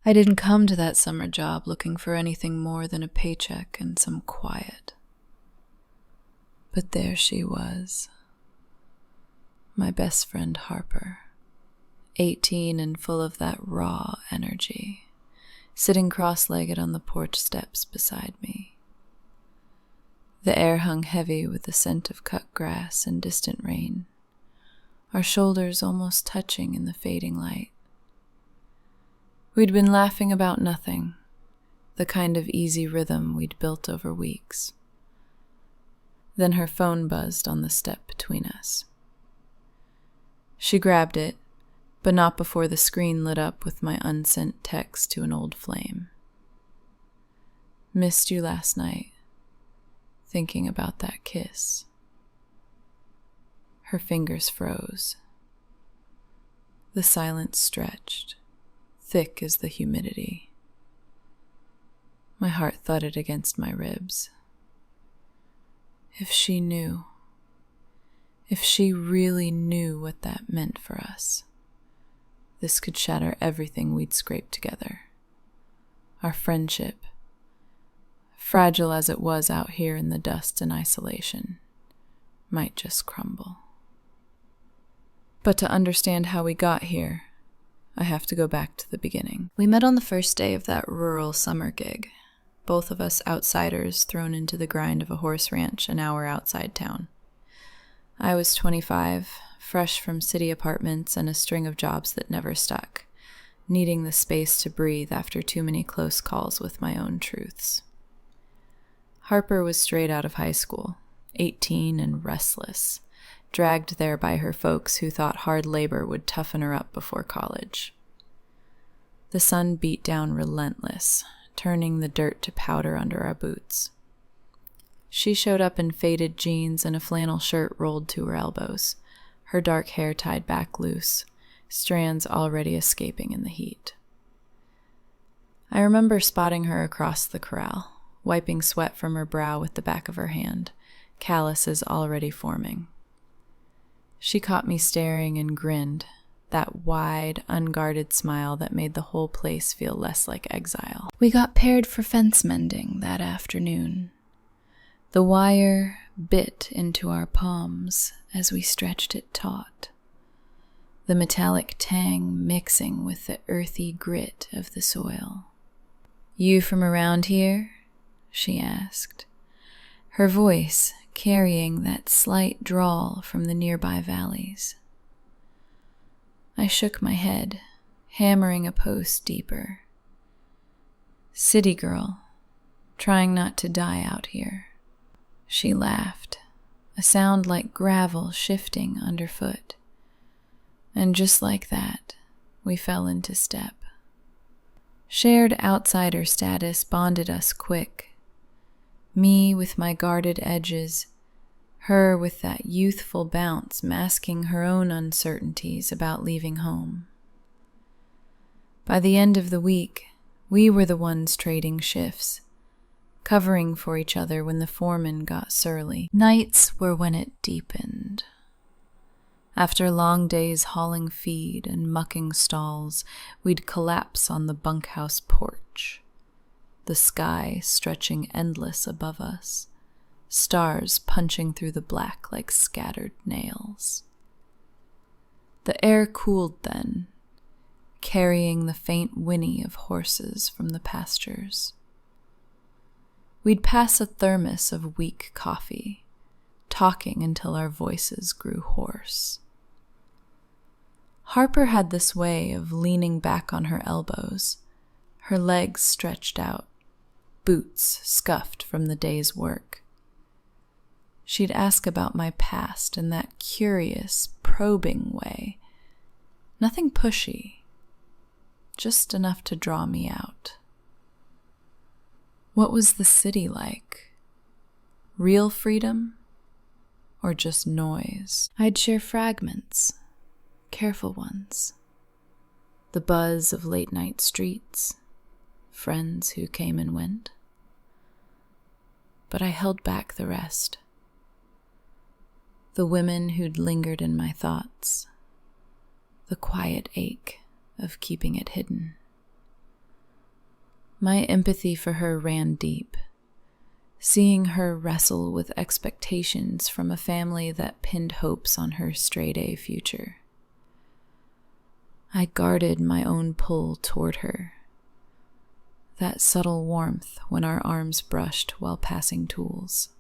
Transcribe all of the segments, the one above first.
I didn't come to that summer job looking for anything more than a paycheck and some quiet. But there she was, my best friend Harper, 18 and full of that raw energy, sitting cross-legged on the porch steps beside me. The air hung heavy with the scent of cut grass and distant rain, our shoulders almost touching in the fading light. We'd been laughing about nothing, the kind of easy rhythm we'd built over weeks. Then her phone buzzed on the step between us. She grabbed it, but not before the screen lit up with my unsent text to an old flame. Missed you last night, thinking about that kiss. Her fingers froze. The silence stretched, thick as the humidity. My heart thudded against my ribs. If she knew, if she really knew what that meant for us, this could shatter everything we'd scraped together. Our friendship, fragile as it was out here in the dust and isolation, might just crumble. But to understand how we got here, I have to go back to the beginning. We met on the first day of that rural summer gig, both of us outsiders thrown into the grind of a horse ranch an hour outside town. I was 25, fresh from city apartments and a string of jobs that never stuck, needing the space to breathe after too many close calls with my own truths. Harper was straight out of high school, 18 and restless, dragged there by her folks who thought hard labor would toughen her up before college. The sun beat down relentless, turning the dirt to powder under our boots. She showed up in faded jeans and a flannel shirt rolled to her elbows, her dark hair tied back loose, strands already escaping in the heat. I remember spotting her across the corral, wiping sweat from her brow with the back of her hand, calluses already forming. She caught me staring and grinned, that wide, unguarded smile that made the whole place feel less like exile. We got paired for fence mending that afternoon. The wire bit into our palms as we stretched it taut, the metallic tang mixing with the earthy grit of the soil. "You from around here?" she asked, her voice carrying that slight drawl from the nearby valleys. I shook my head, hammering a post deeper. "City girl, trying not to die out here." She laughed, a sound like gravel shifting underfoot. And just like that, we fell into step. Shared outsider status bonded us quick. Me with my guarded edges, her with that youthful bounce masking her own uncertainties about leaving home. By the end of the week, we were the ones trading shifts, covering for each other when the foreman got surly. Nights were when it deepened. After long days hauling feed and mucking stalls, we'd collapse on the bunkhouse porch, the sky stretching endless above us, stars punching through the black like scattered nails. The air cooled then, carrying the faint whinny of horses from the pastures. We'd pass a thermos of weak coffee, talking until our voices grew hoarse. Harper had this way of leaning back on her elbows, her legs stretched out, boots scuffed from the day's work. She'd ask about my past in that curious, probing way. Nothing pushy, just enough to draw me out. What was the city like? Real freedom? Or just noise? I'd share fragments, careful ones. The buzz of late-night streets, friends who came and went. But I held back the rest. The women who'd lingered in my thoughts, the quiet ache of keeping it hidden. My empathy for her ran deep, seeing her wrestle with expectations from a family that pinned hopes on her straight-A future. I guarded my own pull toward her, that subtle warmth when our arms brushed while passing tools,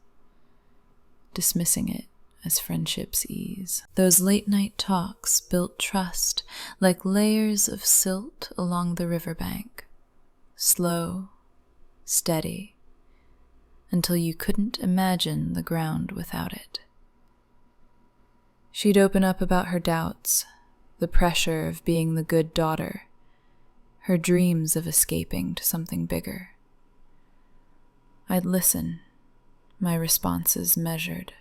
dismissing it as friendship's ease. Those late-night talks built trust like layers of silt along the riverbank, slow, steady, until you couldn't imagine the ground without it. She'd open up about her doubts, the pressure of being the good daughter, her dreams of escaping to something bigger. I'd listen, my responses measured,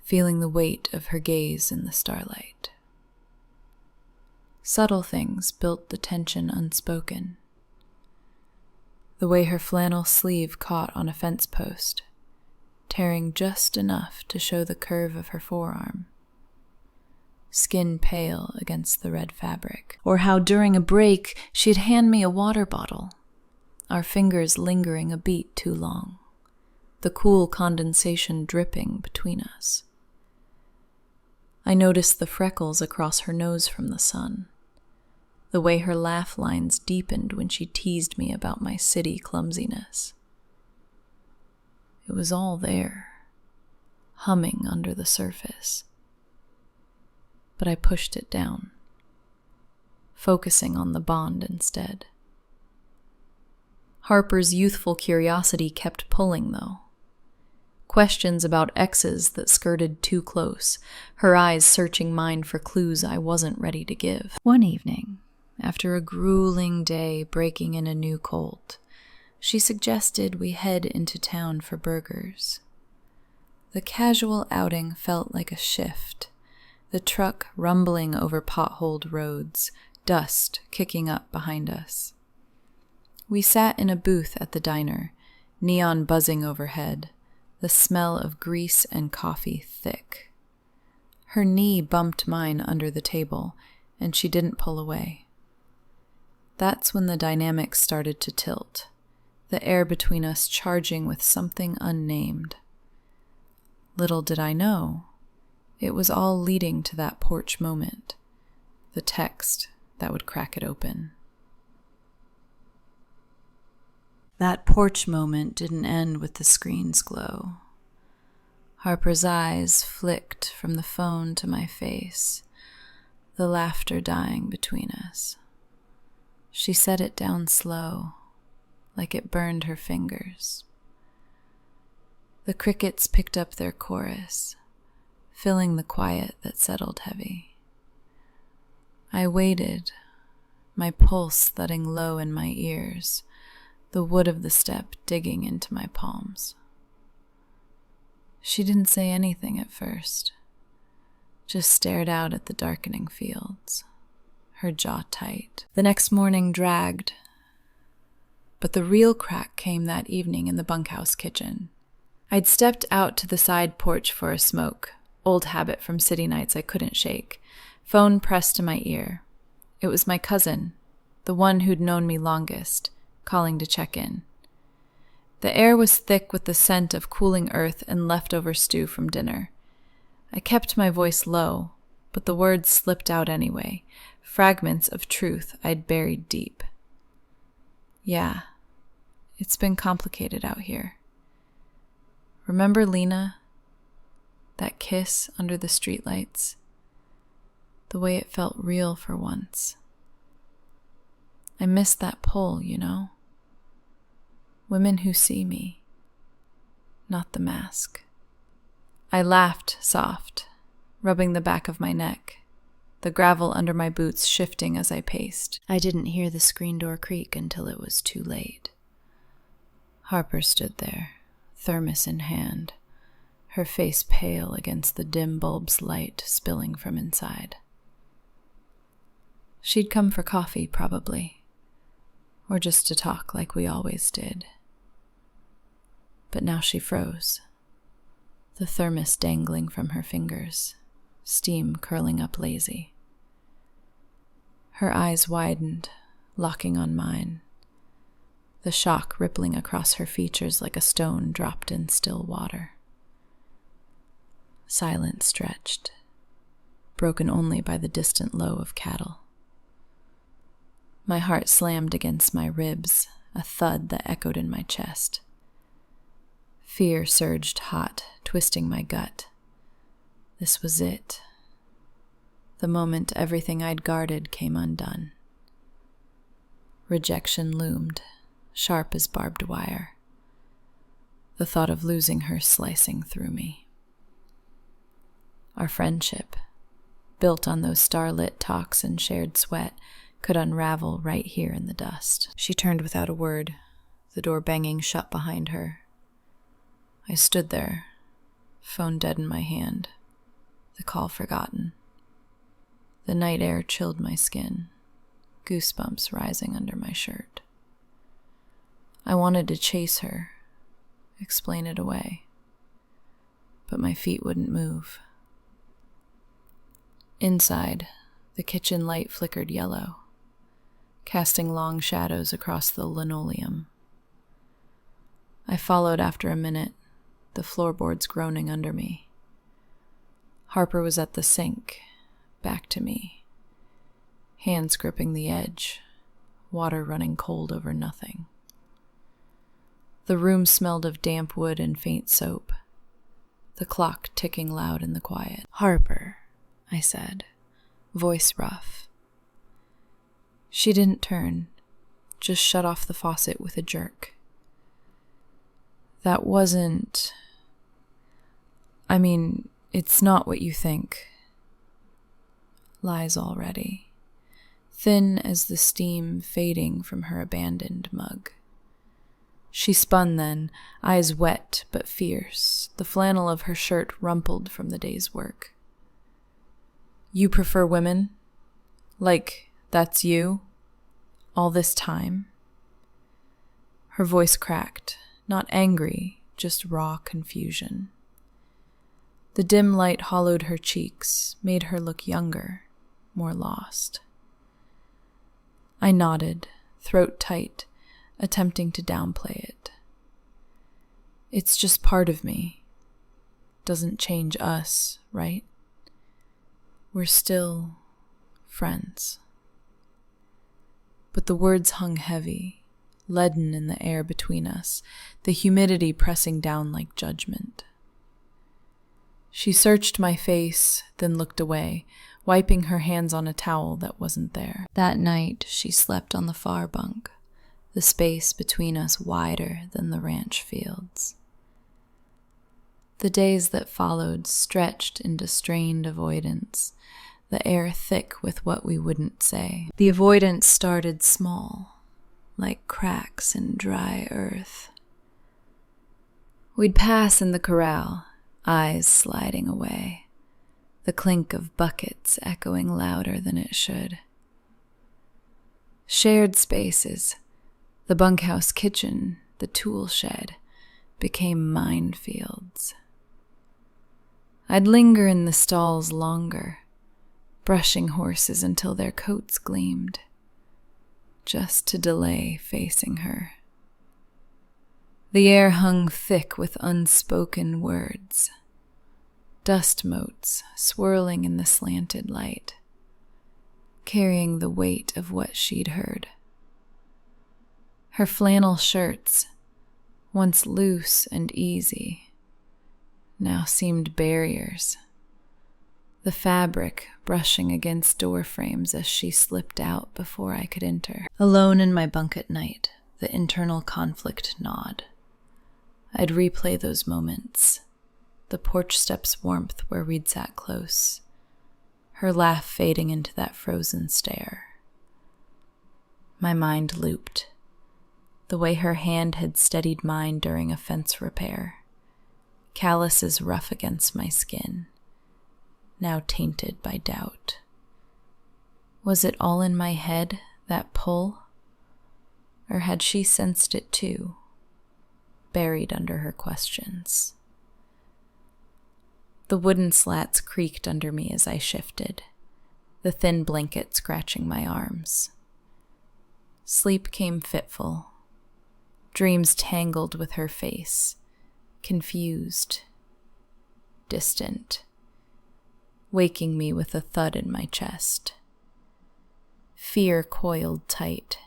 feeling the weight of her gaze in the starlight. Subtle things built the tension unspoken. The way her flannel sleeve caught on a fence post, tearing just enough to show the curve of her forearm, skin pale against the red fabric. Or how during a break she'd hand me a water bottle, our fingers lingering a beat too long, the cool condensation dripping between us. I noticed the freckles across her nose from the sun, the way her laugh lines deepened when she teased me about my city clumsiness. It was all there, humming under the surface. But I pushed it down, focusing on the bond instead. Harper's youthful curiosity kept pulling, though. Questions about exes that skirted too close, her eyes searching mine for clues I wasn't ready to give. One evening, after a grueling day breaking in a new colt, she suggested we head into town for burgers. The casual outing felt like a shift, the truck rumbling over potholed roads, dust kicking up behind us. We sat in a booth at the diner, neon buzzing overhead, the smell of grease and coffee thick. Her knee bumped mine under the table, and she didn't pull away. That's when the dynamic started to tilt, the air between us charging with something unnamed. Little did I know, it was all leading to that porch moment, the text that would crack it open. That porch moment didn't end with the screen's glow. Harper's eyes flicked from the phone to my face, the laughter dying between us. She set it down slow, like it burned her fingers. The crickets picked up their chorus, filling the quiet that settled heavy. I waited, my pulse thudding low in my ears, the wood of the step digging into my palms. She didn't say anything at first, just stared out at the darkening fields, her jaw tight. The next morning dragged, but the real crack came that evening in the bunkhouse kitchen. I'd stepped out to the side porch for a smoke, old habit from city nights I couldn't shake, phone pressed to my ear. It was my cousin, the one who'd known me longest, calling to check in. The air was thick with the scent of cooling earth and leftover stew from dinner. I kept my voice low, but the words slipped out anyway, fragments of truth I'd buried deep. Yeah, it's been complicated out here. Remember Lena? That kiss under the streetlights? The way it felt real for once. I miss that pull, you know? Women who see me, not the mask. I laughed soft, rubbing the back of my neck, the gravel under my boots shifting as I paced. I didn't hear the screen door creak until it was too late. Harper stood there, thermos in hand, her face pale against the dim bulb's light spilling from inside. She'd come for coffee, probably, or just to talk like we always did. But now she froze, the thermos dangling from her fingers, steam curling up lazy. Her eyes widened, locking on mine, the shock rippling across her features like a stone dropped in still water. Silence stretched, broken only by the distant low of cattle. My heart slammed against my ribs, a thud that echoed in my chest. Fear surged hot, twisting my gut. This was it. The moment everything I'd guarded came undone. Rejection loomed, sharp as barbed wire. The thought of losing her slicing through me. Our friendship, built on those starlit talks and shared sweat, could unravel right here in the dust. She turned without a word, the door banging shut behind her. I stood there, phone dead in my hand, the call forgotten. The night air chilled my skin, goosebumps rising under my shirt. I wanted to chase her, explain it away, but my feet wouldn't move. Inside, the kitchen light flickered yellow, casting long shadows across the linoleum. I followed after a minute, the floorboards groaning under me. Harper was at the sink, back to me, hands gripping the edge, water running cold over nothing. The room smelled of damp wood and faint soap, the clock ticking loud in the quiet. "Harper," I said, voice rough. She didn't turn, just shut off the faucet with a jerk. "That wasn't... it's not what you think." Lies already, thin as the steam fading from her abandoned mug. She spun then, eyes wet but fierce, the flannel of her shirt rumpled from the day's work. "You prefer women? Like, that's you? All this time?" Her voice cracked, not angry, just raw confusion. The dim light hollowed her cheeks, made her look younger, more lost. I nodded, throat tight, attempting to downplay it. "It's just part of me. Doesn't change us, right? We're still friends." But the words hung heavy, leaden in the air between us, the humidity pressing down like judgment. She searched my face, then looked away, wiping her hands on a towel that wasn't there. That night, she slept on the far bunk, the space between us wider than the ranch fields. The days that followed stretched into strained avoidance, the air thick with what we wouldn't say. The avoidance started small, like cracks in dry earth. We'd pass in the corral, eyes sliding away, the clink of buckets echoing louder than it should. Shared spaces, the bunkhouse kitchen, the tool shed, became minefields. I'd linger in the stalls longer, brushing horses until their coats gleamed, just to delay facing her. The air hung thick with unspoken words, dust motes swirling in the slanted light, carrying the weight of what she'd heard. Her flannel shirts, once loose and easy, now seemed barriers, the fabric brushing against door frames as she slipped out before I could enter. Alone in my bunk at night, the internal conflict gnawed. I'd replay those moments, the porch steps' warmth where we'd sat close, her laugh fading into that frozen stare. My mind looped, the way her hand had steadied mine during a fence repair, calluses rough against my skin, now tainted by doubt. Was it all in my head, that pull? Or had she sensed it too, buried under her questions? The wooden slats creaked under me as I shifted, the thin blanket scratching my arms. Sleep came fitful, dreams tangled with her face, confused, distant, waking me with a thud in my chest. Fear coiled tight.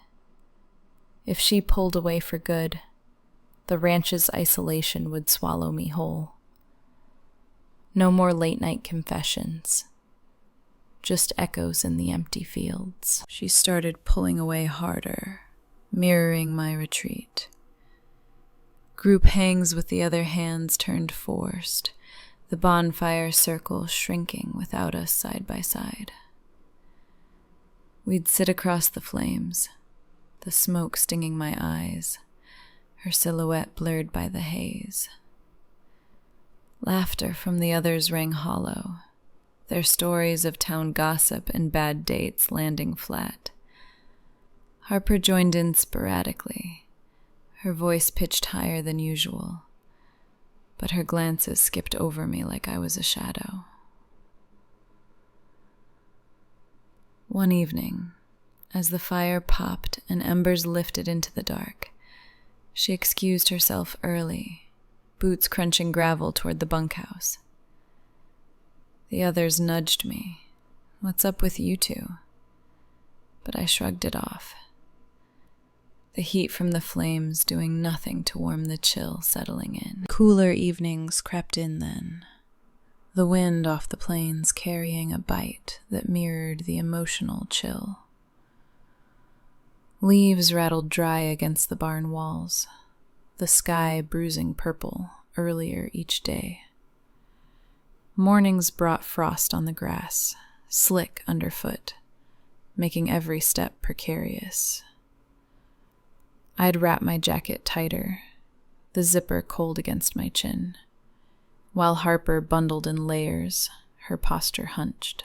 If she pulled away for good, the ranch's isolation would swallow me whole. No more late-night confessions, just echoes in the empty fields. She started pulling away harder, mirroring my retreat. Group hangs with the other hands turned forced, the bonfire circle shrinking without us side by side. We'd sit across the flames, the smoke stinging my eyes, her silhouette blurred by the haze. Laughter from the others rang hollow, their stories of town gossip and bad dates landing flat. Harper joined in sporadically, her voice pitched higher than usual, but her glances skipped over me like I was a shadow. One evening, as the fire popped and embers lifted into the dark, she excused herself early, boots crunching gravel toward the bunkhouse. The others nudged me. "What's up with you two?" But I shrugged it off. The heat from the flames doing nothing to warm the chill settling in. Cooler evenings crept in then, the wind off the plains carrying a bite that mirrored the emotional chill. Leaves rattled dry against the barn walls, the sky bruising purple earlier each day. Mornings brought frost on the grass, slick underfoot, making every step precarious. I'd wrap my jacket tighter, the zipper cold against my chin, while Harper bundled in layers, her posture hunched.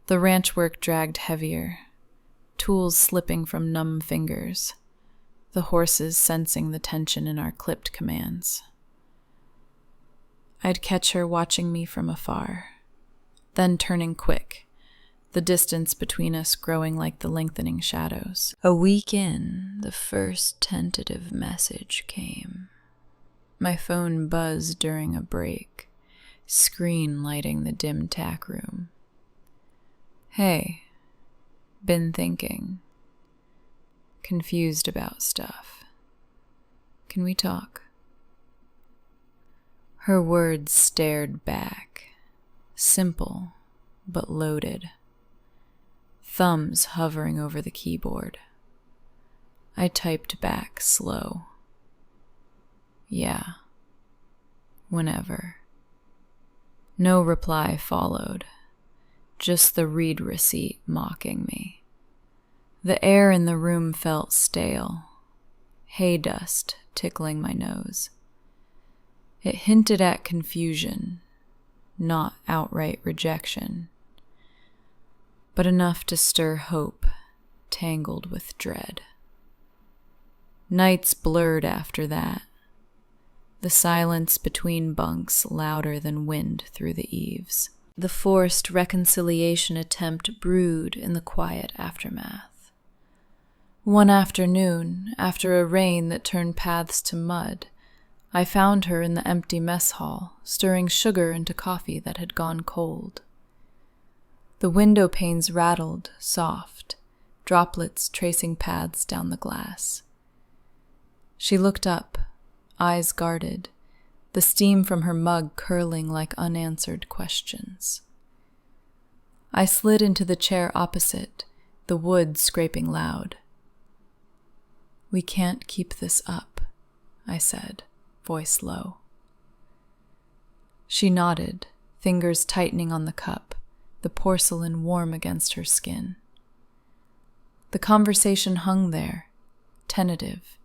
The ranch work dragged heavier, tools slipping from numb fingers, the horses sensing the tension in our clipped commands. I'd catch her watching me from afar, then turning quick, the distance between us growing like the lengthening shadows. A week in, the first tentative message came. My phone buzzed during a break, screen lighting the dim tack room. "Hey, been thinking. Confused about stuff. Can we talk?" Her words stared back, simple but loaded, thumbs hovering over the keyboard. I typed back slow. "Yeah, whenever." No reply followed, just the read receipt mocking me. The air in the room felt stale, hay dust tickling my nose. It hinted at confusion, not outright rejection, but enough to stir hope, tangled with dread. Nights blurred after that, the silence between bunks louder than wind through the eaves. The forced reconciliation attempt brewed in the quiet aftermath. One afternoon, after a rain that turned paths to mud, I found her in the empty mess hall, stirring sugar into coffee that had gone cold. The window panes rattled, soft, droplets tracing paths down the glass. She looked up, eyes guarded, the steam from her mug curling like unanswered questions. I slid into the chair opposite, the wood scraping loud. "We can't keep this up," I said, voice low. She nodded, fingers tightening on the cup, the porcelain warm against her skin. The conversation hung there, tentative,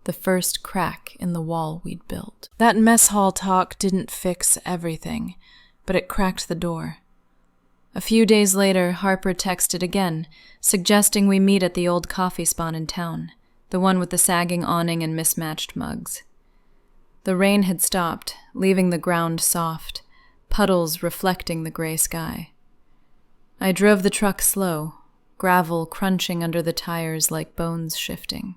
the first crack in the wall we'd built. That mess hall talk didn't fix everything, but it cracked the door. A few days later, Harper texted again, suggesting we meet at the old coffee spot in town, the one with the sagging awning and mismatched mugs. The rain had stopped, leaving the ground soft, puddles reflecting the gray sky. I drove the truck slow, gravel crunching under the tires like bones shifting.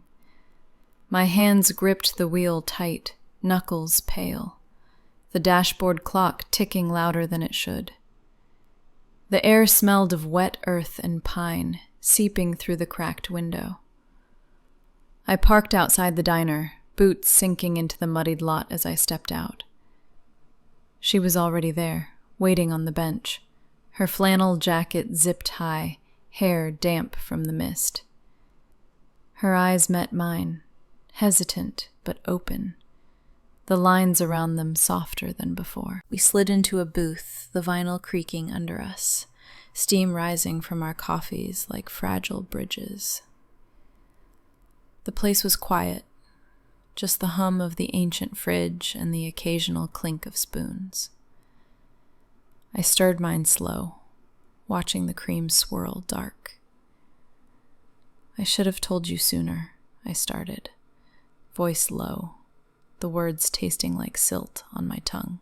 My hands gripped the wheel tight, knuckles pale, the dashboard clock ticking louder than it should. The air smelled of wet earth and pine, seeping through the cracked window. I parked outside the diner, boots sinking into the muddied lot as I stepped out. She was already there, waiting on the bench, her flannel jacket zipped high, hair damp from the mist. Her eyes met mine, hesitant but open, the lines around them softer than before. We slid into a booth, the vinyl creaking under us, steam rising from our coffees like fragile bridges. The place was quiet, just the hum of the ancient fridge and the occasional clink of spoons. I stirred mine slow, watching the cream swirl dark. I should have told you sooner, I started, voice low, the words tasting like silt on my tongue.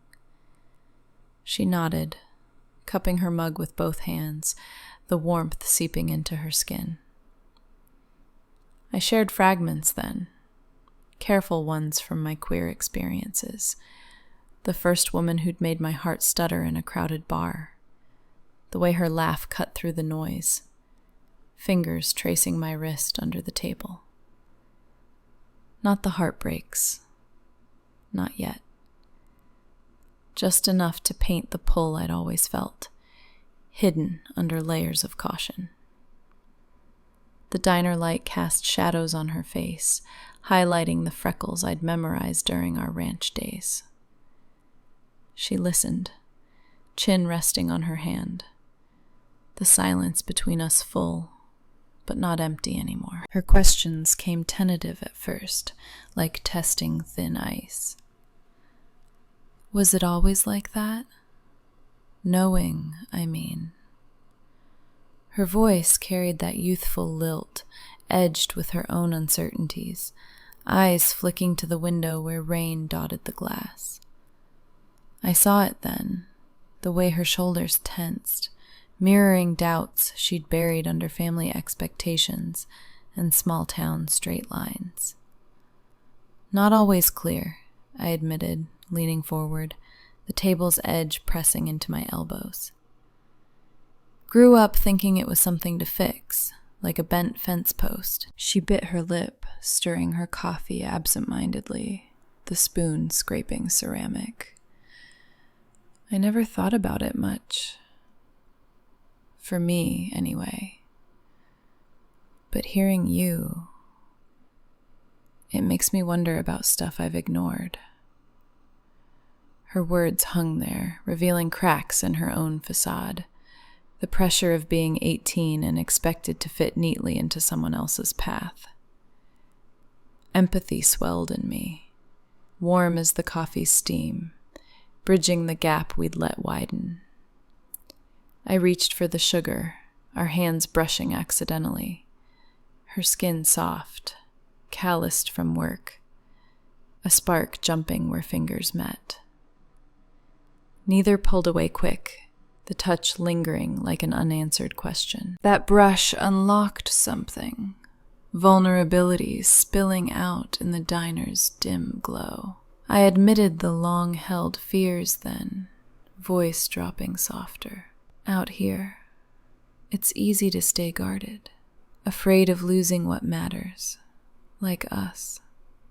She nodded, cupping her mug with both hands, the warmth seeping into her skin. I shared fragments then, careful ones from my queer experiences. The first woman who'd made my heart stutter in a crowded bar. The way her laugh cut through the noise. Fingers tracing my wrist under the table. Not the heartbreaks. Not yet. Just enough to paint the pull I'd always felt, hidden under layers of caution. The diner light cast shadows on her face, highlighting the freckles I'd memorized during our ranch days. She listened, chin resting on her hand, the silence between us full, but not empty anymore. Her questions came tentative at first, like testing thin ice. Was it always like that? Knowing, I mean. Her voice carried that youthful lilt, edged with her own uncertainties, eyes flicking to the window where rain dotted the glass. I saw it then, the way her shoulders tensed, mirroring doubts she'd buried under family expectations and small-town straight lines. Not always clear, I admitted, leaning forward, the table's edge pressing into my elbows. Grew up thinking it was something to fix, like a bent fence post. She bit her lip, stirring her coffee absent-mindedly, the spoon scraping ceramic. I never thought about it much. For me, anyway. But hearing you, it makes me wonder about stuff I've ignored. Her words hung there, revealing cracks in her own facade. The pressure of being 18 and expected to fit neatly into someone else's path. Empathy swelled in me, warm as the coffee's steam, bridging the gap we'd let widen. I reached for the sugar, our hands brushing accidentally, her skin soft, calloused from work, a spark jumping where fingers met. Neither pulled away quick, the touch lingering like an unanswered question. That brush unlocked something, vulnerabilities spilling out in the diner's dim glow. I admitted the long-held fears then, voice dropping softer. Out here, it's easy to stay guarded, afraid of losing what matters, like us.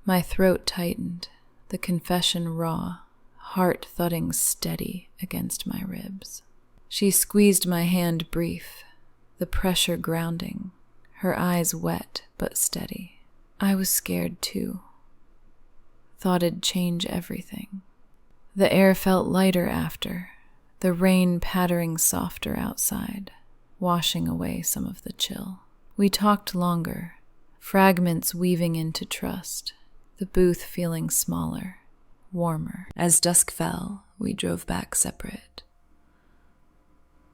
My throat tightened, the confession raw, heart thudding steady against my ribs. She squeezed my hand brief, the pressure grounding, her eyes wet but steady. I was scared too. Thought it'd change everything. The air felt lighter after, the rain pattering softer outside, washing away some of the chill. We talked longer, fragments weaving into trust, the booth feeling smaller, warmer. As dusk fell, we drove back separate.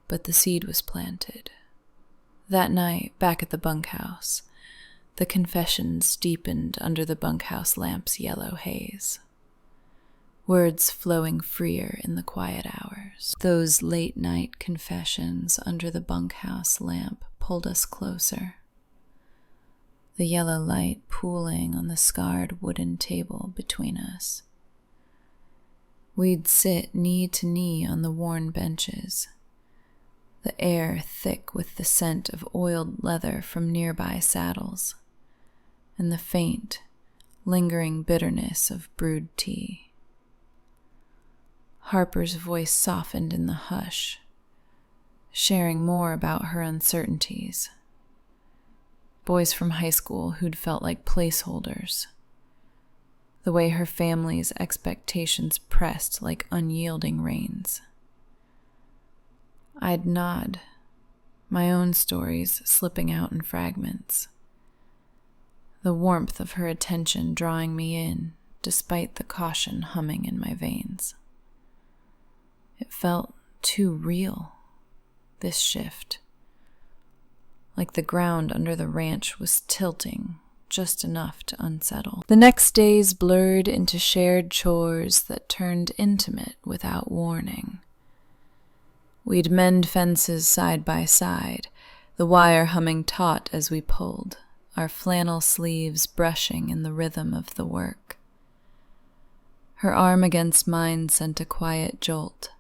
But the seed was planted. That night, back at the bunkhouse, the confessions deepened under the bunkhouse lamp's yellow haze. Words flowing freer in the quiet hours. Those late-night confessions under the bunkhouse lamp pulled us closer. The yellow light pooling on the scarred wooden table between us. We'd sit knee to knee on the worn benches, the air thick with the scent of oiled leather from nearby saddles, and the faint, lingering bitterness of brewed tea. Harper's voice softened in the hush, sharing more about her uncertainties. Boys from high school who'd felt like placeholders. The way her family's expectations pressed like unyielding reins. I'd nod, my own stories slipping out in fragments. The warmth of her attention drawing me in, despite the caution humming in my veins. It felt too real, this shift. Like the ground under the ranch was tilting just enough to unsettle. The next days blurred into shared chores that turned intimate without warning. We'd mend fences side by side, the wire humming taut as we pulled, our flannel sleeves brushing in the rhythm of the work. Her arm against mine sent a quiet jolt,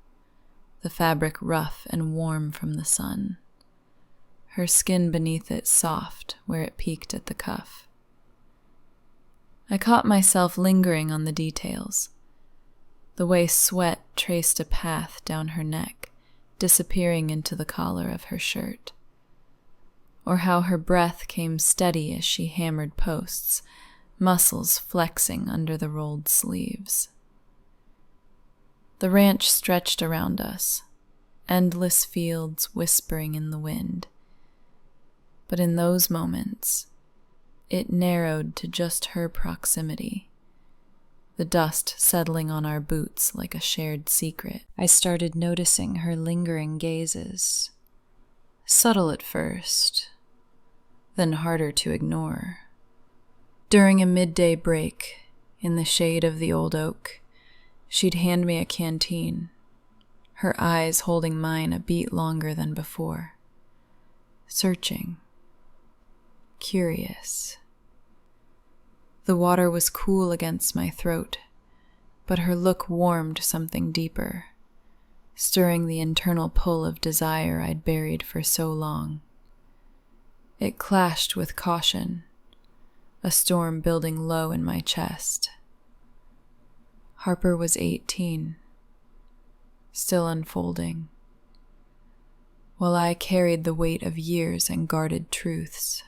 the fabric rough and warm from the sun, her skin beneath it soft where it peaked at the cuff. I caught myself lingering on the details, the way sweat traced a path down her neck, disappearing into the collar of her shirt, or how her breath came steady as she hammered posts, muscles flexing under the rolled sleeves. The ranch stretched around us, endless fields whispering in the wind. But in those moments, it narrowed to just her proximity, the dust settling on our boots like a shared secret. I started noticing her lingering gazes, subtle at first, then harder to ignore. During a midday break, in the shade of the old oak, she'd hand me a canteen, her eyes holding mine a beat longer than before, searching, curious. The water was cool against my throat, but her look warmed something deeper, stirring the internal pull of desire I'd buried for so long. It clashed with caution, a storm building low in my chest. Harper was 18, still unfolding, while I carried the weight of years and guarded truths.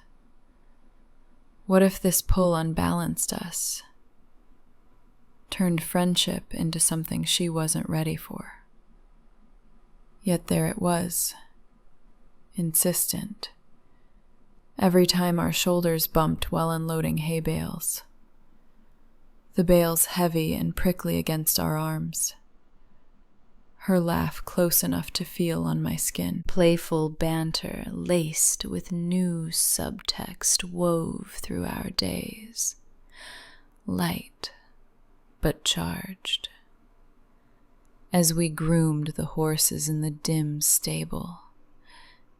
What if this pull unbalanced us, turned friendship into something she wasn't ready for? Yet there it was, insistent, every time our shoulders bumped while unloading hay bales, the bales heavy and prickly against our arms, her laugh close enough to feel on my skin. Playful banter laced with new subtext wove through our days, light but charged. As we groomed the horses in the dim stable,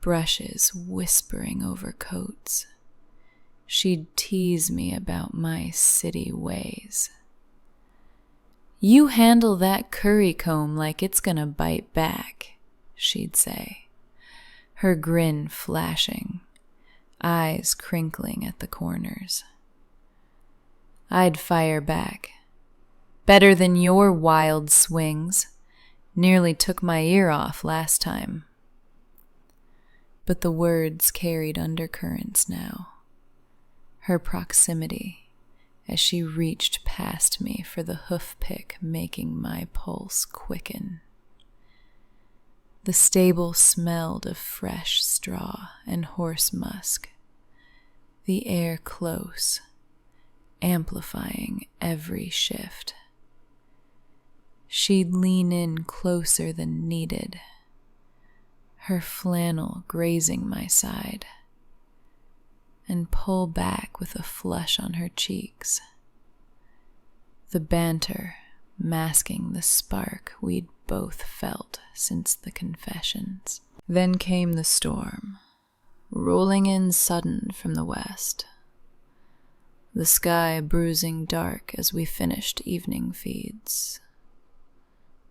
brushes whispering over coats, she'd tease me about my city ways. "You handle that curry comb like it's gonna bite back," she'd say, her grin flashing, eyes crinkling at the corners. I'd fire back, "Better than your wild swings. Nearly took my ear off last time." But the words carried undercurrents now, her proximity, as she reached past me for the hoof pick making my pulse quicken. The stable smelled of fresh straw and horse musk, the air close, amplifying every shift. She'd lean in closer than needed, her flannel grazing my side, and pull back with a flush on her cheeks, the banter masking the spark we'd both felt since the confessions. Then came the storm, rolling in sudden from the west. the sky bruising dark as we finished evening feeds.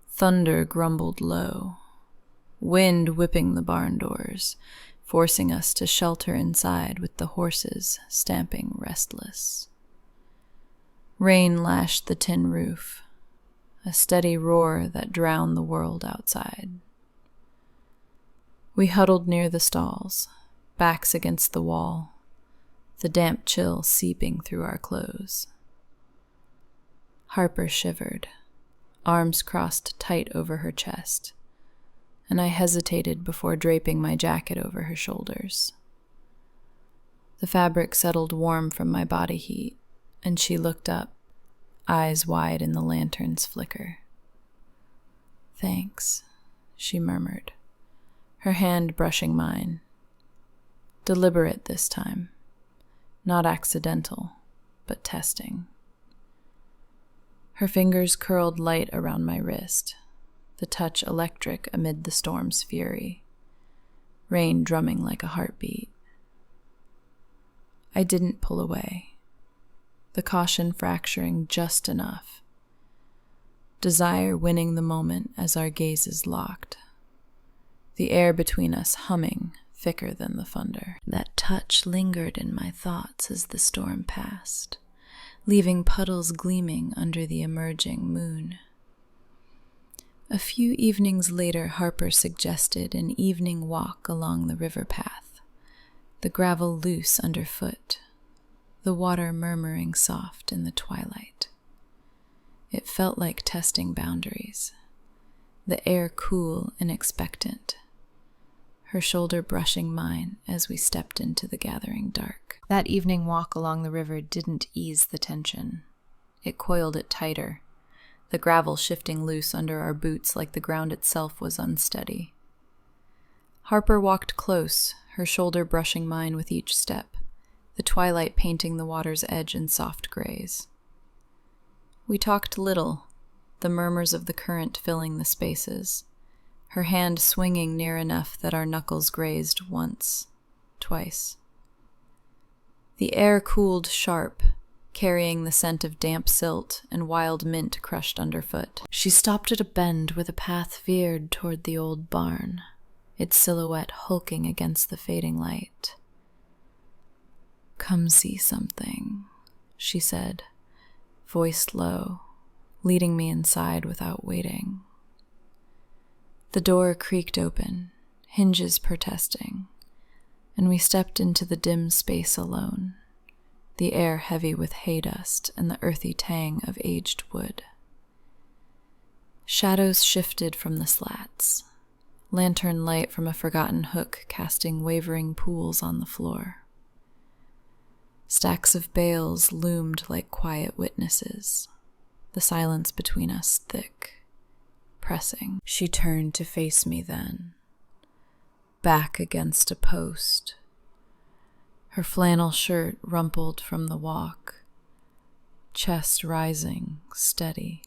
Thunder grumbled low, wind whipping the barn doors, forcing us to shelter inside with the horses stamping restless. Rain lashed the tin roof, a steady roar that drowned the world outside. We huddled near the stalls, backs against the wall, the damp chill seeping through our clothes. Harper shivered, arms crossed tight over her chest, and I hesitated before draping my jacket over her shoulders. The fabric settled warm from my body heat, and she looked up, eyes wide in the lantern's flicker. "Thanks," she murmured, her hand brushing mine. Deliberate this time, not accidental, but testing. Her fingers curled light around my wrist, the touch electric amid the storm's fury, rain drumming like a heartbeat. I didn't pull away, the caution fracturing just enough, desire winning the moment as our gazes locked, the air between us humming thicker than the thunder. That touch lingered in my thoughts as the storm passed, leaving puddles gleaming under the emerging moon. A few evenings later, Harper suggested an evening walk along the river path, the gravel loose underfoot, the water murmuring soft in the twilight. It felt like testing boundaries, the air cool and expectant, her shoulder brushing mine as we stepped into the gathering dark. That evening walk along the river didn't ease the tension. It coiled it tighter, the gravel shifting loose under our boots like the ground itself was unsteady. Harper walked close, her shoulder brushing mine with each step, the twilight painting the water's edge in soft grays. We talked little, the murmurs of the current filling the spaces, her hand swinging near enough that our knuckles grazed once, twice. The air cooled sharp, carrying the scent of damp silt and wild mint crushed underfoot. She stopped at a bend where the path veered toward the old barn, its silhouette hulking against the fading light. "Come see something," she said, voiced low, leading me inside without waiting. The door creaked open, hinges protesting, and we stepped into the dim space alone, the air heavy with hay dust and the earthy tang of aged wood. Shadows shifted from the slats, lantern light from a forgotten hook casting wavering pools on the floor. Stacks of bales loomed like quiet witnesses, the silence between us thick, pressing. She turned to face me then, back against a post, her flannel shirt rumpled from the walk, chest rising, steady.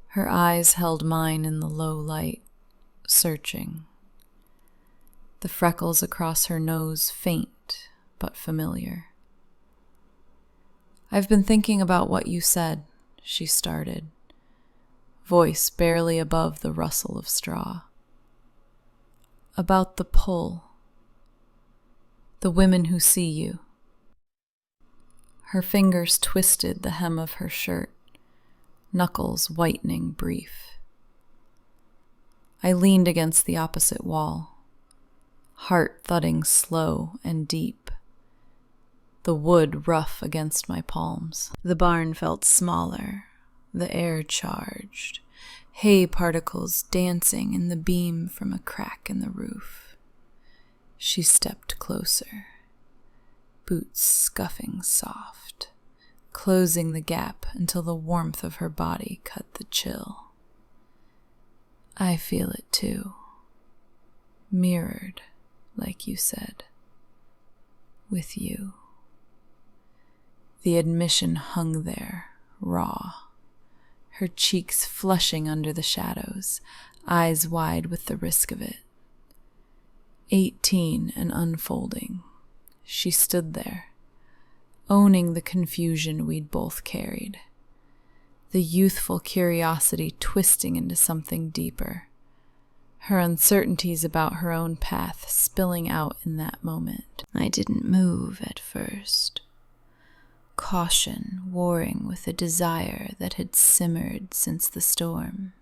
Her eyes held mine in the low light, searching. The freckles across her nose faint but familiar. "I've been thinking about what you said," she started, voice barely above the rustle of straw. "About the pull. The women who see you." Her fingers twisted the hem of her shirt, knuckles whitening brief. I leaned against the opposite wall, heart thudding slow and deep, the wood rough against my palms. The barn felt smaller, the air charged, hay particles dancing in the beam from a crack in the roof. She stepped closer, boots scuffing soft, closing the gap until the warmth of her body cut the chill. I feel it too, mirrored, like you said, with you. The admission hung there, raw, her cheeks flushing under the shadows, eyes wide with the risk of it. 18 and unfolding, she stood there, owning the confusion we'd both carried, the youthful curiosity twisting into something deeper, her uncertainties about her own path spilling out in that moment. I didn't move at first, caution warring with a desire that had simmered since the storm.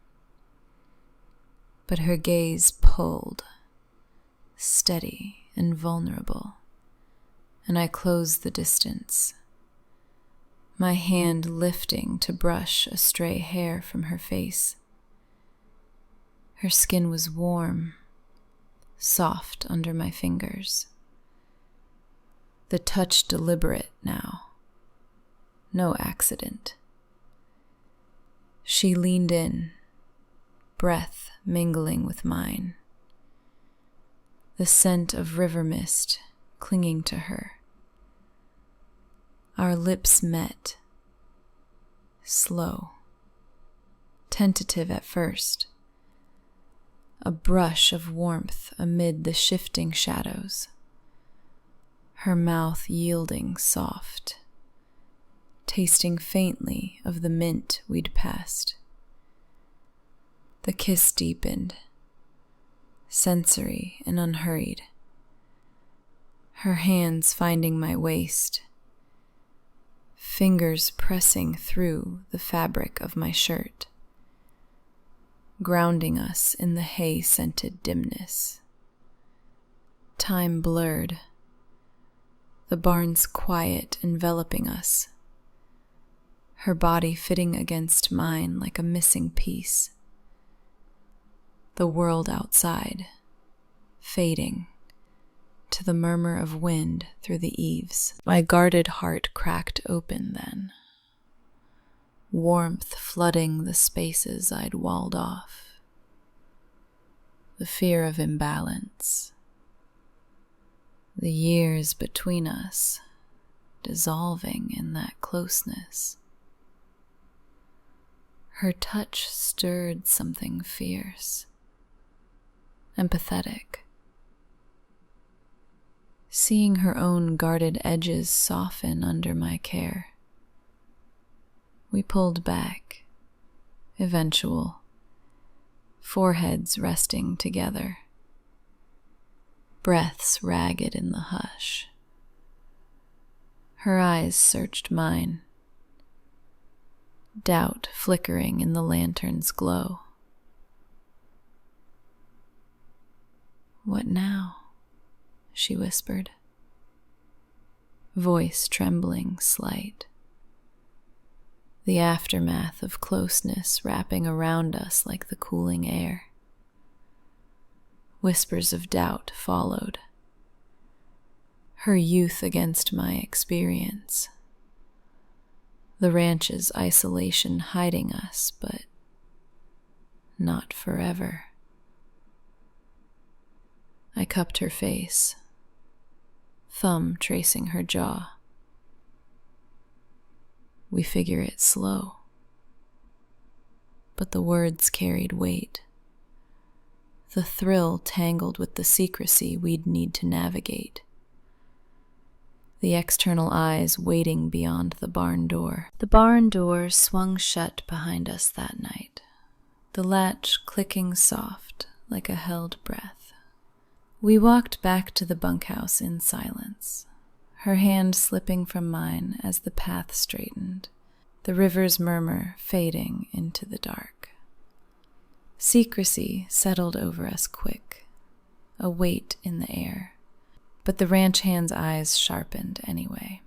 But her gaze pulled, steady and vulnerable, and I closed the distance, my hand lifting to brush a stray hair from her face. Her skin was warm, soft under my fingers. The touch deliberate now, no accident. She leaned in, breath mingling with mine, the scent of river mist clinging to her. Our lips met, slow, tentative at first, a brush of warmth amid the shifting shadows, her mouth yielding soft, tasting faintly of the mint we'd passed. The kiss deepened, sensory and unhurried, her hands finding my waist, fingers pressing through the fabric of my shirt, grounding us in the hay-scented dimness. Time blurred, the barn's quiet enveloping us, her body fitting against mine like a missing piece. The world outside, fading to the murmur of wind through the eaves. My guarded heart cracked open then, warmth flooding the spaces I'd walled off. The fear of imbalance, the years between us dissolving in that closeness. Her touch stirred something fierce, empathetic. Seeing her own guarded edges soften under my care, we pulled back, eventual, foreheads resting together, breaths ragged in the hush. Her eyes searched mine, doubt flickering in the lantern's glow. "What now?" she whispered, voice trembling slight, the aftermath of closeness wrapping around us like the cooling air. Whispers of doubt followed, her youth against my experience, the ranch's isolation hiding us, but not forever. I cupped her face, thumb tracing her jaw. We figure it slow, but the words carried weight. The thrill tangled with the secrecy we'd need to navigate. The external eyes waiting beyond the barn door. The barn door swung shut behind us that night, the latch clicking soft like a held breath. We walked back to the bunkhouse in silence, her hand slipping from mine as the path straightened, the river's murmur fading into the dark. Secrecy settled over us quick, a weight in the air, but the ranch hand's eyes sharpened anyway.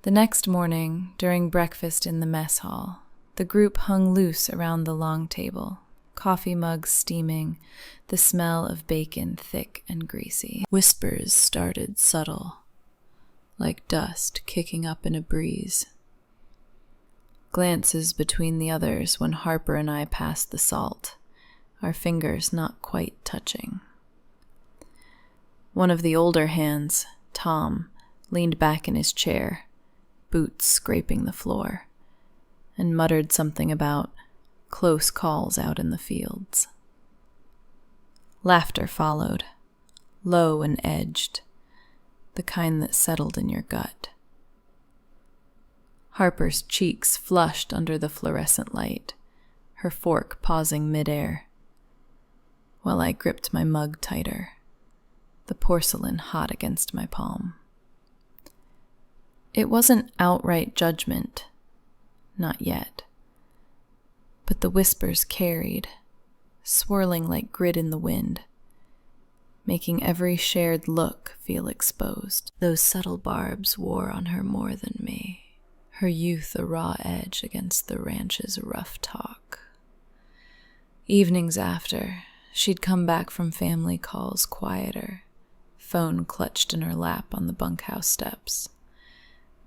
The next morning, during breakfast in the mess hall, the group hung loose around the long table, coffee mugs steaming, the smell of bacon thick and greasy. Whispers started subtle, like dust kicking up in a breeze. Glances between the others when Harper and I passed the salt, our fingers not quite touching. One of the older hands, Tom, leaned back in his chair, boots scraping the floor, and muttered something about close calls out in the fields. Laughter followed, low and edged, the kind that settled in your gut. Harper's cheeks flushed under the fluorescent light, her fork pausing midair, while I gripped my mug tighter, the porcelain hot against my palm. It wasn't outright judgment, not yet, but the whispers carried, swirling like grit in the wind, making every shared look feel exposed. Those subtle barbs wore on her more than me, her youth a raw edge against the ranch's rough talk. Evenings after, she'd come back from family calls quieter, phone clutched in her lap on the bunkhouse steps,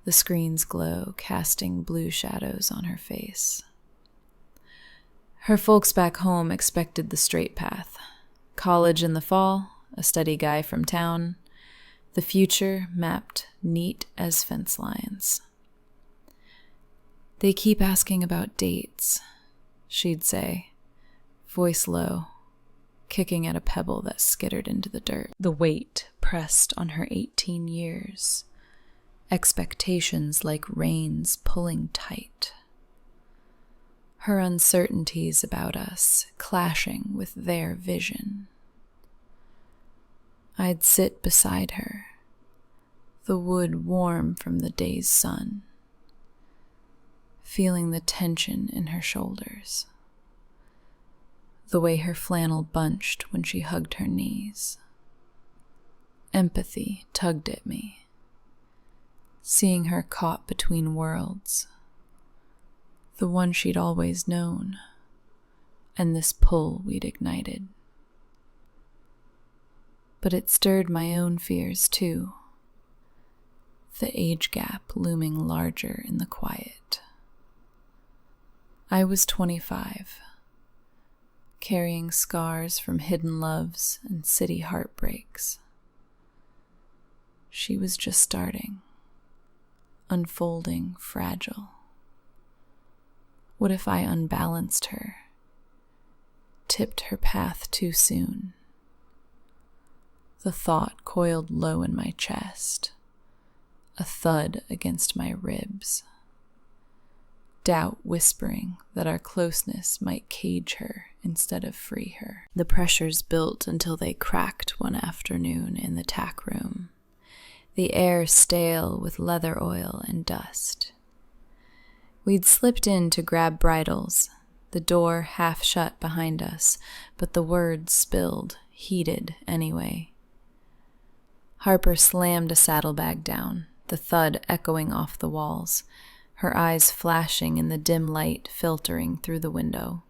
the screen's glow casting blue shadows on her face. Her folks back home expected the straight path. College in the fall, a steady guy from town, the future mapped neat as fence lines. They keep asking about dates, she'd say, voice low, kicking at a pebble that skittered into the dirt. The weight pressed on her 18 years, expectations like reins pulling tight. Her uncertainties about us clashing with their vision. I'd sit beside her, the wood warm from the day's sun, feeling the tension in her shoulders, the way her flannel bunched when she hugged her knees. Empathy tugged at me, seeing her caught between worlds, the one she'd always known, and this pull we'd ignited. But it stirred my own fears too, the age gap looming larger in the quiet. I was 25, carrying scars from hidden loves and city heartbreaks. She was just starting, unfolding fragile. What if I unbalanced her, tipped her path too soon? The thought coiled low in my chest, a thud against my ribs. Doubt whispering that our closeness might cage her instead of free her. The pressures built until they cracked one afternoon in the tack room, the air stale with leather oil and dust. We'd slipped in to grab bridles, the door half shut behind us, but the words spilled, heated anyway. Harper slammed a saddlebag down, the thud echoing off the walls, her eyes flashing in the dim light filtering through the window.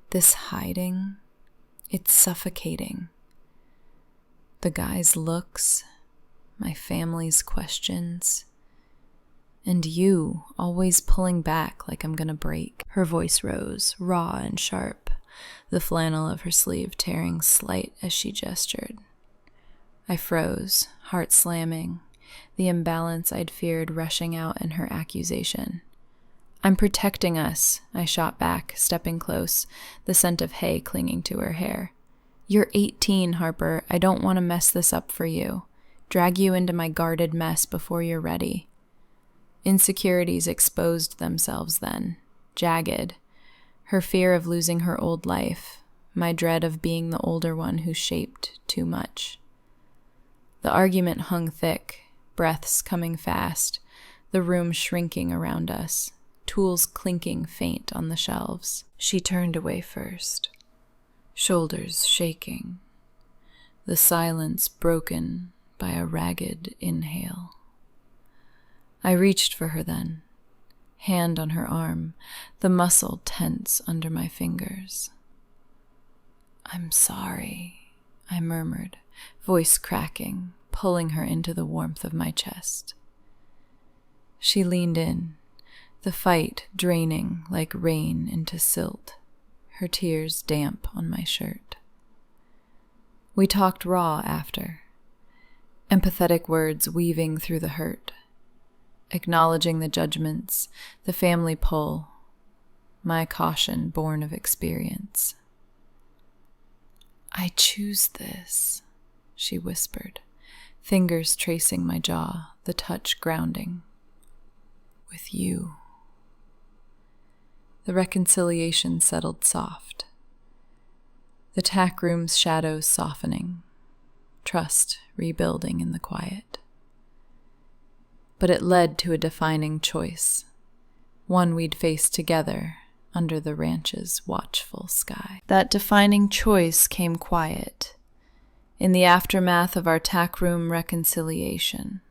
This hiding, it's suffocating. The guy's looks, my family's questions, and you always pulling back like I'm gonna break. Her voice rose, raw and sharp, the flannel of her sleeve tearing slight as she gestured. I froze, heart slamming, the imbalance I'd feared rushing out in her accusation. I'm protecting us, I shot back, stepping close, the scent of hay clinging to her hair. You're 18, Harper. I don't want to mess this up for you. Drag you into my guarded mess before you're ready. Insecurities exposed themselves then, jagged. Her fear of losing her old life, my dread of being the older one who shaped too much. The argument hung thick, breaths coming fast, the room shrinking around us, tools clinking faint on the shelves. She turned away first, shoulders shaking, the silence broken by a ragged inhale. I reached for her then, hand on her arm, the muscle tense under my fingers. I'm sorry, I murmured, voice cracking, pulling her into the warmth of my chest. She leaned in, the fight draining like rain into silt, her tears damp on my shirt. We talked raw after, empathetic words weaving through the hurt, acknowledging the judgments, the family pull, my caution born of experience. I choose this, she whispered, fingers tracing my jaw, the touch grounding. with you. The reconciliation settled soft, the tack room's shadows softening, trust rebuilding in the quiet. But it led to a defining choice, one we'd face together under the ranch's watchful sky. That defining choice came quiet, in the aftermath of our tack room reconciliation,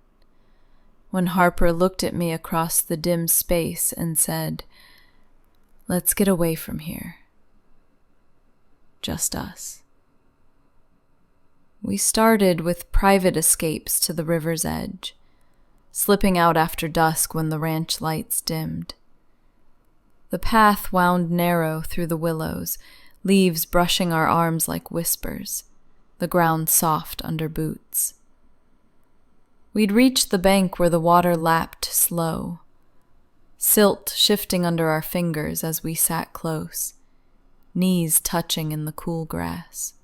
when Harper looked at me across the dim space and said, "Let's get away from here. Just us." We started with private escapes to the river's edge, slipping out after dusk when the ranch lights dimmed. The path wound narrow through the willows, leaves brushing our arms like whispers, the ground soft under boots. We'd reached the bank where the water lapped slow, silt shifting under our fingers as we sat close, knees touching in the cool grass.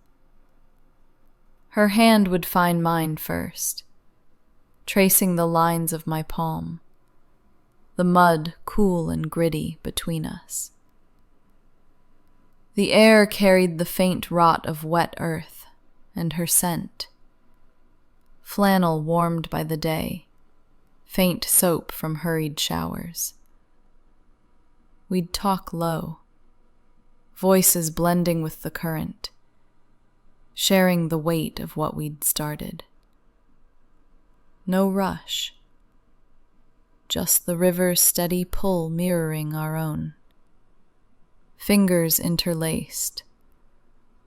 Her hand would find mine first, tracing the lines of my palm, the mud cool and gritty between us. The air carried the faint rot of wet earth and her scent, flannel warmed by the day, faint soap from hurried showers. We'd talk low, voices blending with the current, sharing the weight of what we'd started. No rush, just the river's steady pull mirroring our own. Fingers interlaced,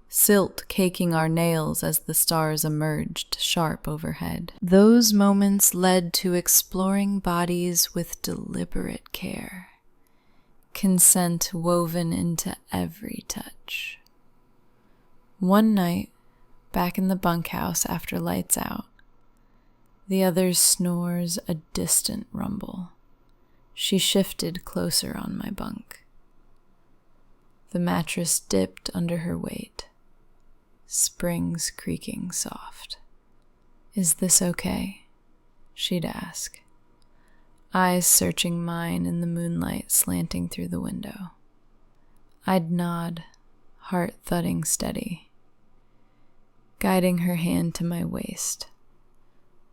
silt caking our nails as the stars emerged sharp overhead. Those moments led to exploring bodies with deliberate care, consent woven into every touch. One night, back in the bunkhouse after lights out, the other's snores a distant rumble. She shifted closer on my bunk. The mattress dipped under her weight, springs creaking soft. "Is this okay?" she'd ask, eyes searching mine in the moonlight slanting through the window. I'd nod, heart thudding steady, guiding her hand to my waist,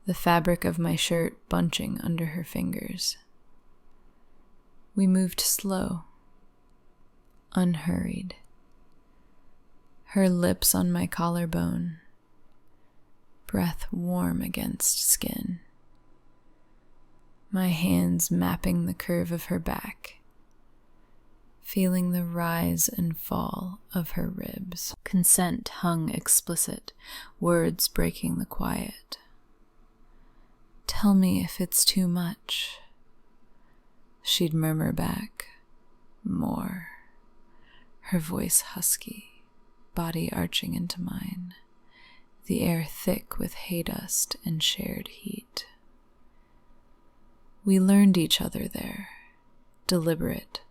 the fabric of my shirt bunching under her fingers. We moved slow, unhurried, her lips on my collarbone, breath warm against skin, my hands mapping the curve of her back, feeling the rise and fall of her ribs. Consent hung explicit, words breaking the quiet. "Tell me if it's too much," she'd murmur back. "More," her voice husky, body arching into mine, the air thick with hay dust and shared heat. We learned each other there, deliberate,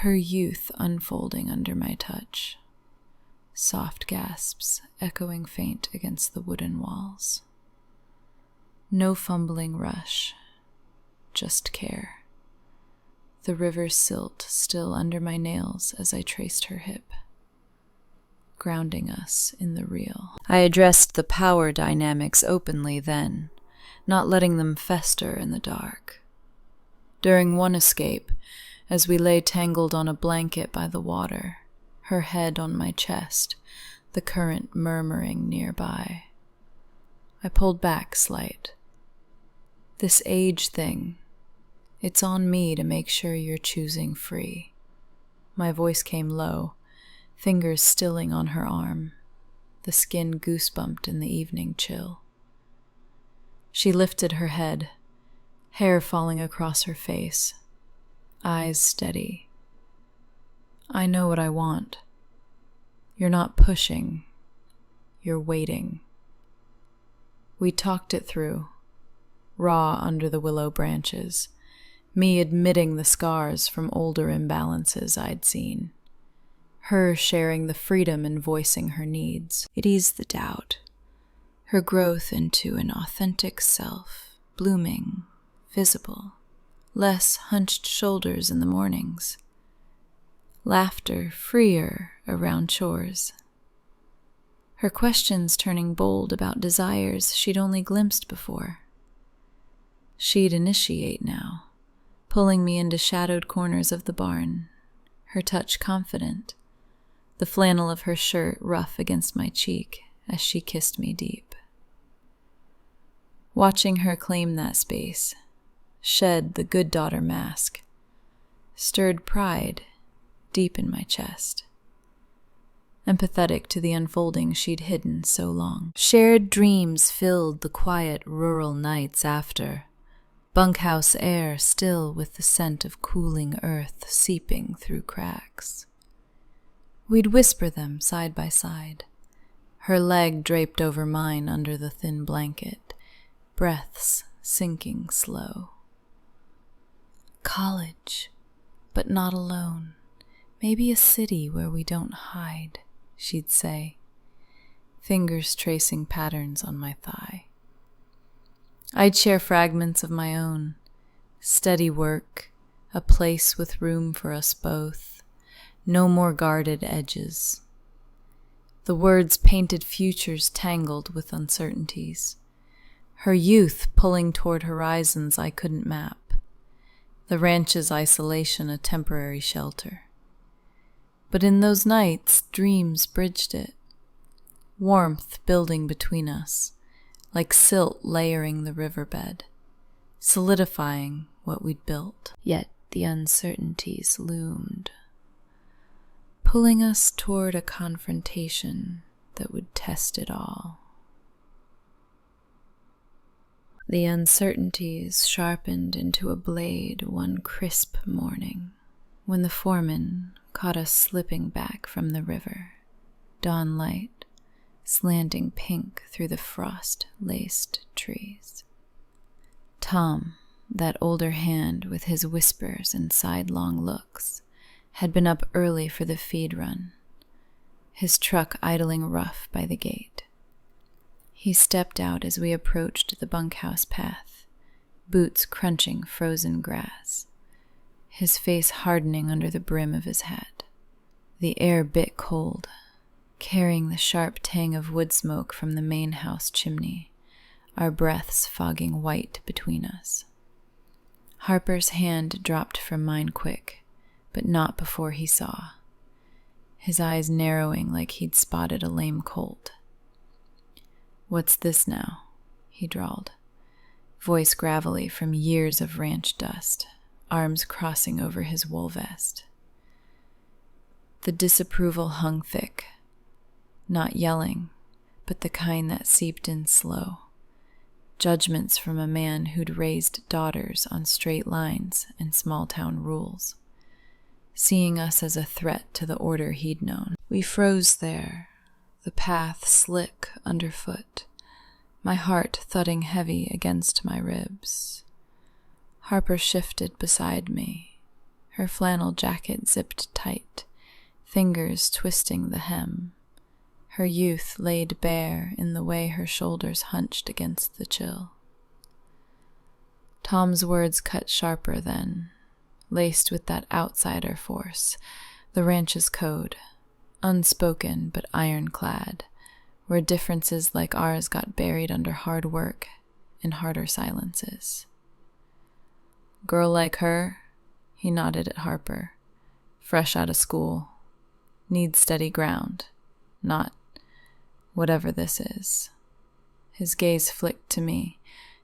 her youth unfolding under my touch, soft gasps echoing faint against the wooden walls. No fumbling rush, just care. The river's silt still under my nails as I traced her hip, grounding us in the real. I addressed the power dynamics openly then, not letting them fester in the dark. During one escape, as we lay tangled on a blanket by the water, her head on my chest, the current murmuring nearby, I pulled back slight. "This age thing, it's on me to make sure you're choosing free." My voice came low, fingers stilling on her arm, the skin goosebumped in the evening chill. She lifted her head, hair falling across her face, eyes steady. "I know what I want. You're not pushing, you're waiting." We talked it through, raw under the willow branches, me admitting the scars from older imbalances I'd seen, her sharing the freedom in voicing her needs. It eased the doubt, her growth into an authentic self, blooming, visible, less hunched shoulders in the mornings, laughter freer around chores. Her questions turning bold about desires she'd only glimpsed before. She'd initiate now, pulling me into shadowed corners of the barn, her touch confident, the flannel of her shirt rough against my cheek as she kissed me deep. Watching her claim that space, shed the good daughter mask, stirred pride deep in my chest, empathetic to the unfolding she'd hidden so long. Shared dreams filled the quiet rural nights after, bunkhouse air still with the scent of cooling earth seeping through cracks. We'd whisper them side by side, her leg draped over mine under the thin blanket, breaths sinking slow. College, but not alone. Maybe a city where we don't hide, she'd say, fingers tracing patterns on my thigh. I'd share fragments of my own, steady work, a place with room for us both, no more guarded edges. The words painted futures tangled with uncertainties, her youth pulling toward horizons I couldn't map, the ranch's isolation a temporary shelter. But in those nights, dreams bridged it, warmth building between us, like silt layering the riverbed, solidifying what we'd built. Yet the uncertainties loomed, pulling us toward a confrontation that would test it all. The uncertainties sharpened into a blade one crisp morning, when the foreman caught us slipping back from the river, dawn light slanting pink through the frost-laced trees. Tom, that older hand with his whispers and sidelong looks, had been up early for the feed run, his truck idling rough by the gate. He stepped out as we approached the bunkhouse path, boots crunching frozen grass, his face hardening under the brim of his hat. The air bit cold, carrying the sharp tang of wood smoke from the main house chimney, our breaths fogging white between us. Harper's hand dropped from mine quick, but not before he saw, his eyes narrowing like he'd spotted a lame colt. "What's this now?" he drawled, voice gravelly from years of ranch dust, arms crossing over his wool vest. The disapproval hung thick, not yelling, but the kind that seeped in slow. Judgments from a man who'd raised daughters on straight lines and small-town rules, seeing us as a threat to the order he'd known. We froze there, the path slick underfoot, my heart thudding heavy against my ribs. Harper shifted beside me, her flannel jacket zipped tight, fingers twisting the hem, her youth laid bare in the way her shoulders hunched against the chill. Tom's words cut sharper then, laced with that outsider force, the ranch's code, unspoken but ironclad, where differences like ours got buried under hard work and harder silences. "Girl like her," he nodded at Harper, "fresh out of school, needs steady ground, not whatever this is." His gaze flicked to me,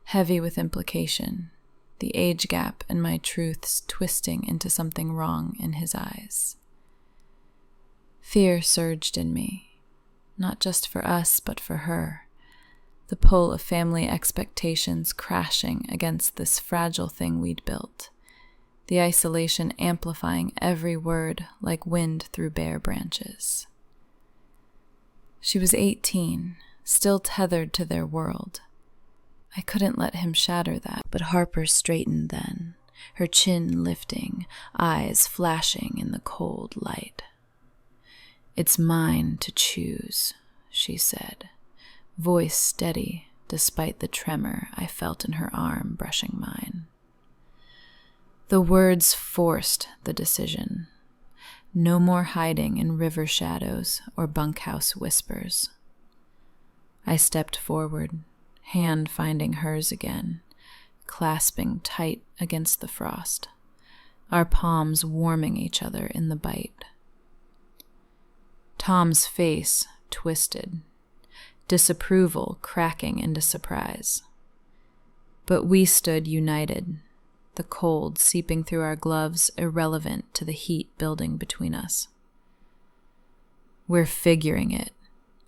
heavy with implication, the age gap and my truths twisting into something wrong in his eyes. Fear surged in me, not just for us but for her, the pull of family expectations crashing against this fragile thing we'd built, the isolation amplifying every word like wind through bare branches. She was 18, still tethered to their world. I couldn't let him shatter that, but Harper straightened then, her chin lifting, eyes flashing in the cold light. "It's mine to choose," she said, voice steady despite the tremor I felt in her arm brushing mine. The words forced the decision. No more hiding in river shadows or bunkhouse whispers. I stepped forward, hand finding hers again, clasping tight against the frost, our palms warming each other in the bite. Tom's face twisted, disapproval cracking into surprise. But we stood united, the cold seeping through our gloves irrelevant to the heat building between us. "We're figuring it,"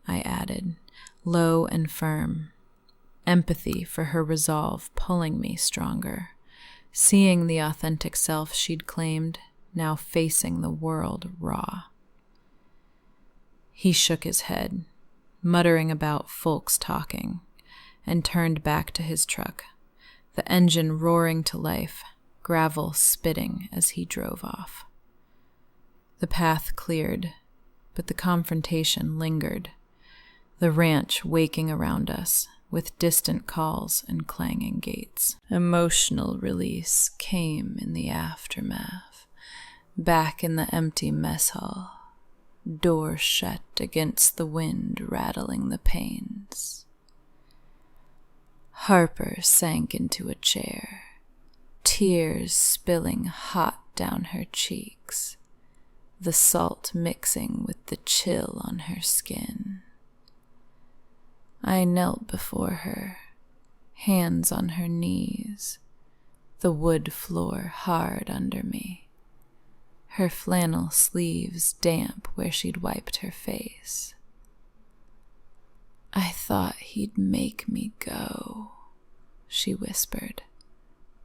I added, low and firm, empathy for her resolve pulling me stronger, seeing the authentic self she'd claimed, now facing the world raw. He shook his head, muttering about folks talking, and turned back to his truck, the engine roaring to life, gravel spitting as he drove off. The path cleared, but the confrontation lingered, the ranch waking around us with distant calls and clanging gates. Emotional release came in the aftermath, back in the empty mess hall, door shut against the wind rattling the panes. Harper sank into a chair, tears spilling hot down her cheeks, the salt mixing with the chill on her skin. I knelt before her, hands on her knees, the wood floor hard under me, her flannel sleeves damp where she'd wiped her face. "I thought he'd make me go," she whispered,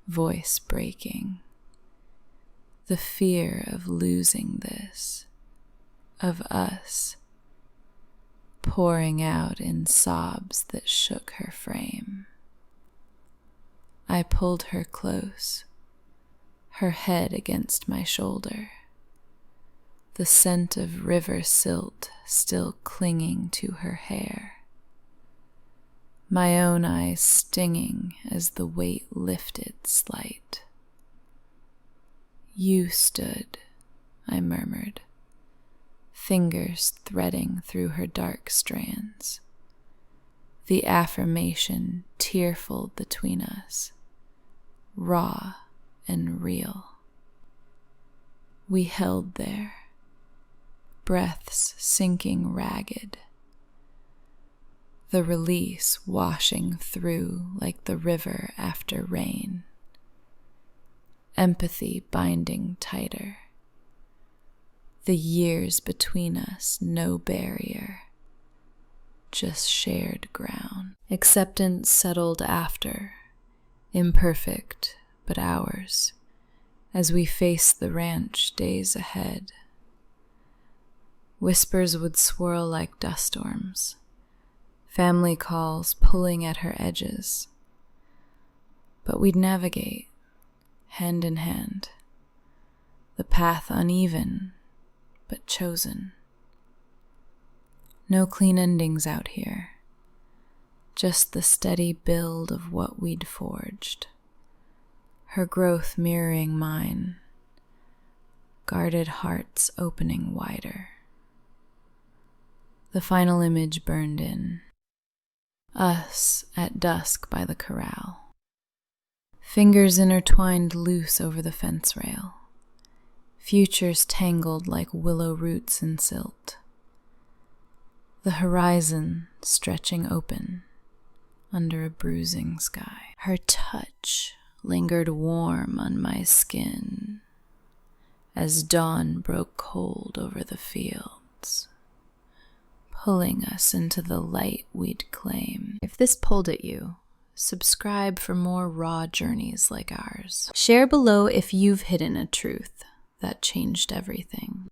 voice breaking. The fear of losing this, of us, pouring out in sobs that shook her frame. I pulled her close, her head against my shoulder, the scent of river silt still clinging to her hair, my own eyes stinging as the weight lifted slight. "You stood," I murmured, fingers threading through her dark strands. The affirmation tearful between us, raw and real. We held there, breaths sinking ragged, the release washing through like the river after rain, empathy binding tighter, the years between us no barrier, just shared ground. Acceptance settled after, imperfect but ours, as we faced the ranch days ahead. Whispers would swirl like dust storms, family calls pulling at her edges. But we'd navigate, hand in hand, the path uneven but chosen. No clean endings out here, just the steady build of what we'd forged, her growth mirroring mine, guarded hearts opening wider. The final image burned in, us at dusk by the corral, fingers intertwined loose over the fence rail, futures tangled like willow roots in silt, the horizon stretching open under a bruising sky. Her touch lingered warm on my skin as dawn broke cold over the fields, pulling us into the light we'd claim. If this pulled at you, subscribe for more raw journeys like ours. Share below if you've hidden a truth that changed everything.